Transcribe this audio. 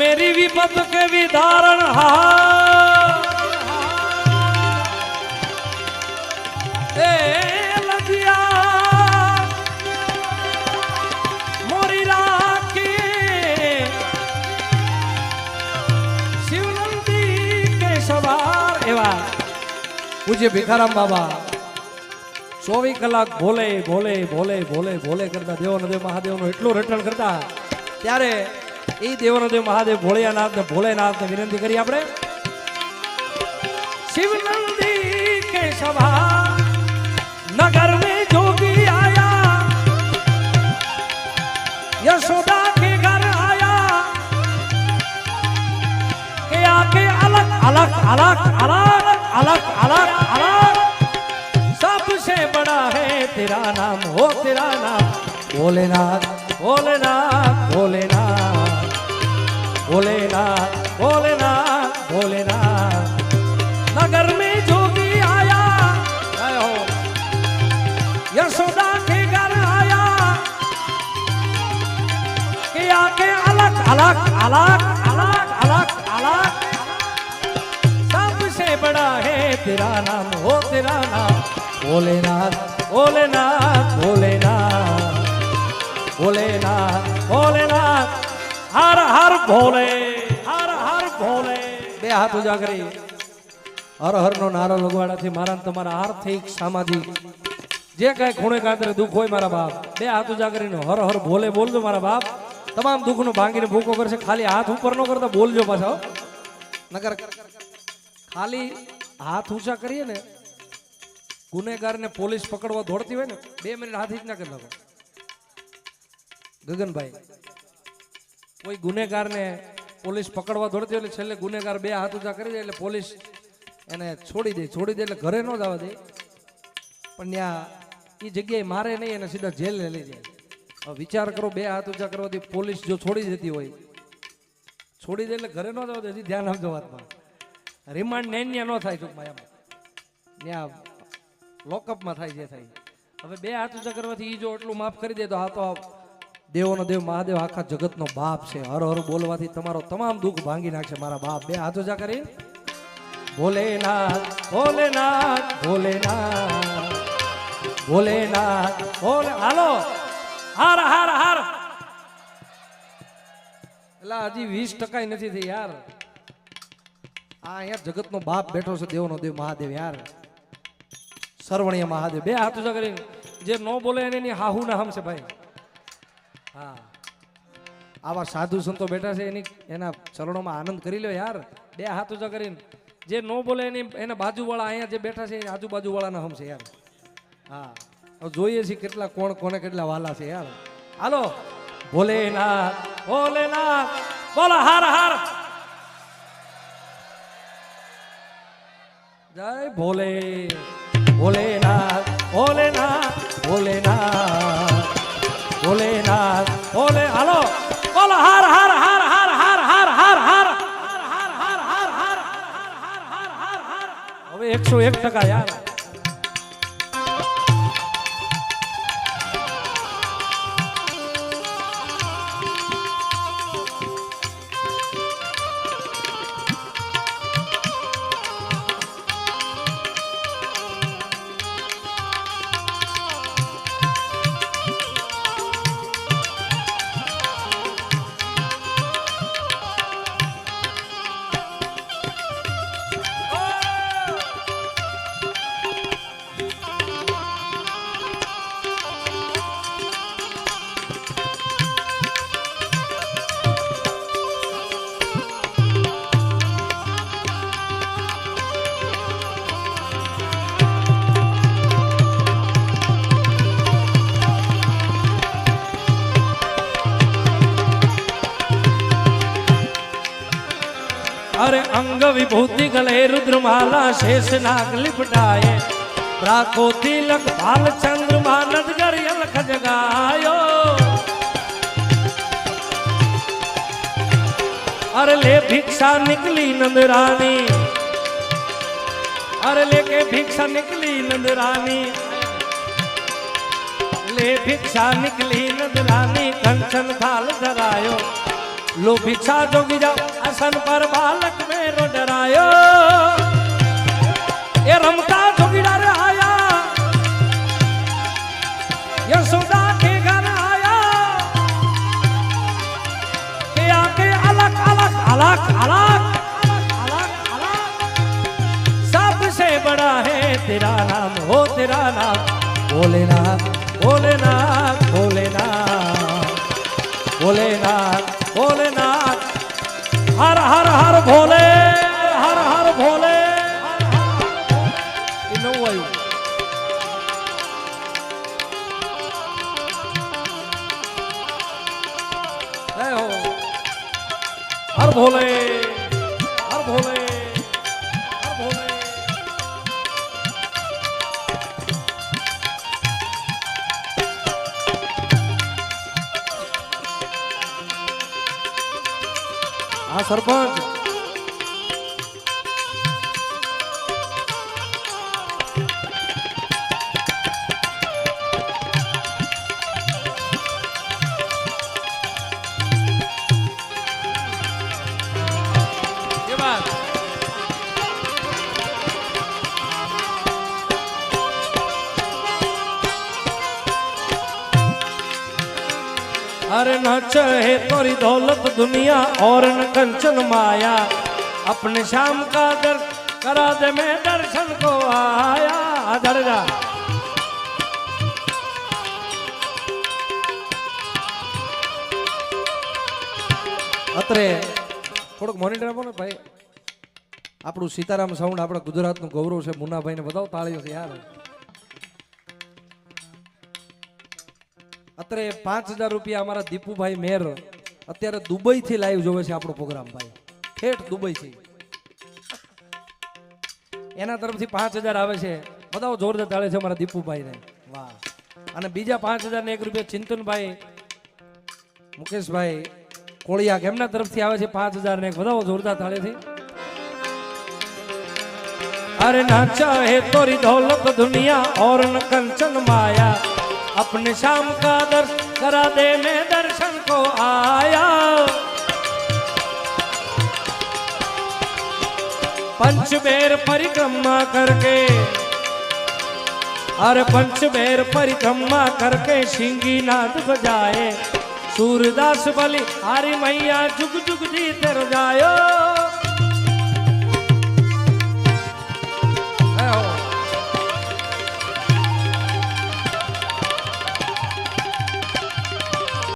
मेरी विपत के विधारण लजिया मोरी राखी शिवनंदी के सवार एवा पूज्य भिखाराम बाबा 24 કલાક ભોલે ભોલે ભોલે ભોલે ભોલે કરતા દેવોનદેવ મહાદેવનું એટલું રટણ કરતા ત્યારે એ દેવોનદેવ મહાદેવ ભોળિયાનાથ ને ભોલેનાથ ને વિનંતી કરી આપણે शिवनंदी के सभा नगर में जोगी आया यशोदा के घर आया के आके अलग अलग अलग अलग अलग अलग अलग सबसे बड़ा है तेरा नाम हो तेरा नाम भोलेनाथ भोलेनाथ भोलेनाथ भोलेनाथ भोलेनाथ भोलेनाथ नगर में जोगी आया हो यशोदा के घर आया कि आके अलग अलग अलग अलग अलग अलग सबसे बड़ा है तेरा नाम हो तेरा नाम भोलेनाथ भोलेनाथ भोलेनाथ भोलेनाथ भोलेनाथ हर हर भोले બે હાથ ઉજા કરી હર હર નો નારો લગવાડાથી મારા તમારા આર્થિક સામાજિક જે કઈ ખૂણે કાંતરે દુઃખ હોય મારા બાપ બે હાથ ઉજા કરીને હર હર ભોલે બોલજો મારા બાપ તમામ દુઃખનો ભાંગીને ભૂકો કરશે ખાલી હાથ ઉપર ન કરતા બોલજો પાછા નકર ખાલી હાથ ઊંચા કરીએ ને ગુનેગારને પોલીસ પકડવા દોડતી હોય ને 2 મિનિટ હાથ જ ના કરી નાખો ગગનભાઈ કોઈ ગુનેગારને પોલીસ પકડવા દોડતી હોય એટલે છેલ્લે ગુનેગાર 2 હાથ ઊંચા કરી દે એટલે પોલીસ એને છોડી દે એટલે ઘરે ન જવા દે પણ ત્યાં એ જગ્યાએ મારે નહીં એને સીધા જેલ લઈ જાય વિચાર કરો 2 હાથ ઊંચા કરવાથી પોલીસ જો છોડી દેતી હોય છોડી દે એટલે ઘરે ન જવા દે હજી ધ્યાન આપજો વાતમાં રિમાન્ડ ન્યા ન થાય ટૂંકમાં એમ ત્યાં લોકઅપમાં થાય જે થાય હવે 2 હાથ ઊંચા કરવાથી એ જો એટલું માફ કરી દે તો આ તો દેવોનો દેવ મહાદેવ આખા જગતનો બાપ છે હર હર બોલવાથી તમારો તમામ દુઃખ ભાંગી નાખશે મારા બાપ 2 હાથ ઊંચા કરી ભોલેનાથ ભોલેનાથ ભોલેનાથ ભોલેનાથ ભોલે હાલો હાર હાર હાર એટલે હજી 20% નથી થઈ યાર આ અહીંયા જગતનો બાપ બેઠો છે દેવોનો દેવ મહાદેવ યાર સરવણીય મહાદેવ 2 હાથ ઊંચા કરીને જે ન બોલે એની હાહુ ના હમ છે ભાઈ હા આવા સાધુ સંતો બેઠા છે એના ચરણોમાં આનંદ કરી લો યાર 2 હાથ ઊંચા કરીને જે ન બોલે એના બાજુવાળા અહીંયા જે બેઠા છે આજુબાજુવાળાના હમ છે યાર હા જોઈએ છીએ કેટલા કોણ કોને કેટલા વાલા છે યાર હાલો ભોલેનાથ ભોલેનાથ બોલો હાર હાર જય ભોલે ભોલેનાથ ભોલેનાથ ભોલેનાથ ભોલેનાથ ભોલે હાલો બોલો હાર હાર હાર હાર હાર હાર હાર હાર હવે 101% યાર अरे अंग विभूति गले रुद्रमाला शेष नाग लिपटाए राखो तिलक भाल चंद्रमा नदगर अलख जगायो अरे ले भिक्षा निकली नंदरानी अरे लेके भिक्षा निकली नंदरानी ले भिक्षा निकली नंदरानी कंचन थाल धरायो लो भिक्षा जोगी जाओ आसन पर बालक मेरो डरायो ये रमता जोगीदार आया यशोदा के घर आया के आके अलग अलग अलग अलग अलग अलग सबसे बड़ा है तेरा नाम हो तेरा नाम भोलेनाथ भोलेनाथ भोलेनाथ भोलेनाथ भोलेनाथ हर हर हर भोले हर हर भोले हर भोले हर भोले हर भोले हाँ सरपंच ये बात अरे न चाहे तोरी दौलत दुनिया और न कंचन माया अपने शाम का दर करा दे मैं दर्शन को आया आधर जा અત્રે થોડુંક મોનિટર આપો ને ભાઈ આપણું સીતારામ સાઉન્ડ આપણા ગુજરાતનું ગૌરવ છે મુન્નાભાઈને બતાવો તાળીઓથી યાર અત્રે 5000 રૂપિયા અમારા દીપુભાઈ મેર અત્યારે દુબઈ થી લાઈવ જોવે છે આપણો પ્રોગ્રામ ભાઈ ઠેઠ દુબઈ થી એના તરફથી 5000 આવે છે બતાવો જોરદાર તાળી છે અમારા દીપુભાઈ ને વાહ અને બીજા 5000 ને 1 રૂપિયા ચિંતનભાઈ મુકેશભાઈ કોળિયા એમના તરફથી આવે છે 5000 ને 1 બતાવો જોરદાર તાળીથી अरे ना चाहे तोरी दौलत दुनिया और न कंचन माया अपने शाम का दर्शन करा दे मैं दर्शन को आया पंचबेर परिक्रमा करके अरे पंचबेर परिक्रमा करके सिंगी नाद बजाए सूरदास बलि हरि मैया जुग जुग जीते जायो